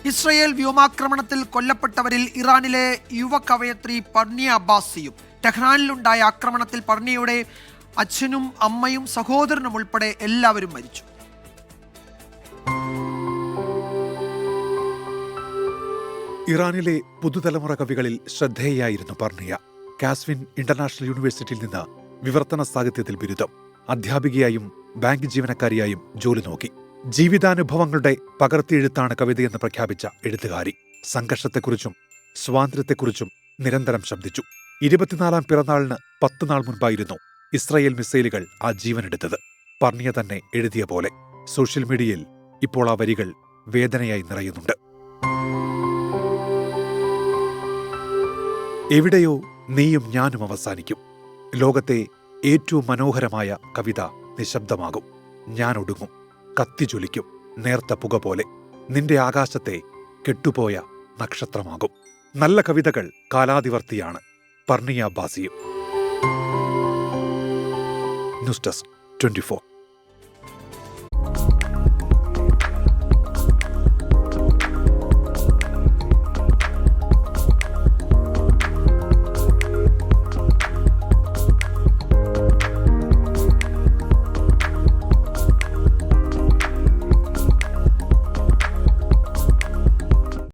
Israel വ്യോമാക്രമണത്തിൽ കൊല്ലപ്പെട്ടവരിൽ ഇറാനിലെ യുവ കവയത്രി പർണിയ അബ്ബാസിയും. ടെഹ്റാനിലുണ്ടായ ആക്രമണത്തിൽ പർണിയയുടെ അച്ഛനും അമ്മയും സഹോദരനും ഉൾപ്പെടെ എല്ലാവരും മരിച്ചു. ഇറാനിലെ പുതുതലമുറ കവികളിൽ ശ്രദ്ധേയായിരുന്നു പർണിയ. കാസ്വിൻ ഇന്റർനാഷണൽ യൂണിവേഴ്സിറ്റിയിൽ നിന്ന് വിവർത്തന സാഹിത്യത്തിൽ ബിരുദം. അധ്യാപികയായും ബാങ്ക് ജീവനക്കാരിയായും ജോലി നോക്കി. ജീവിതാനുഭവങ്ങളുടെ പകർത്തിയെഴുത്താണ് കവിതയെന്ന് പ്രഖ്യാപിച്ച എഴുത്തുകാരി. സംഘർഷത്തെക്കുറിച്ചും സ്വാതന്ത്ര്യത്തെക്കുറിച്ചും നിരന്തരം ശബ്ദിച്ചു. 24-ാം പിറന്നാളിന് 10 നാൾ മുൻപായിരുന്നു ഇസ്രായേൽ മിസൈലുകൾ ആ ജീവനെടുത്തത്. പർണിയ തന്നെ എഴുതിയ പോലെ സോഷ്യൽ മീഡിയയിൽ ഇപ്പോൾ ആ വരികൾ വേദനയായി നിറയുന്നുണ്ട്. എവിടെയോ നീയും ഞാനും അവസാനിക്കും. ലോകത്തെ ഏറ്റവും മനോഹരമായ കവിത നിശബ്ദമാകും. ഞാൻ ഒടുങ്ങും, കത്തിജ്വലിക്കും നേർത്ത പുക പോലെ. നിന്റെ ആകാശത്തെ കെട്ടുപോയ നക്ഷത്രമാകും. നല്ല കവിതകൾ കാലാതിവർത്തിയാണ്. പർണിയ അബ്ബാസിയും. News desk 24.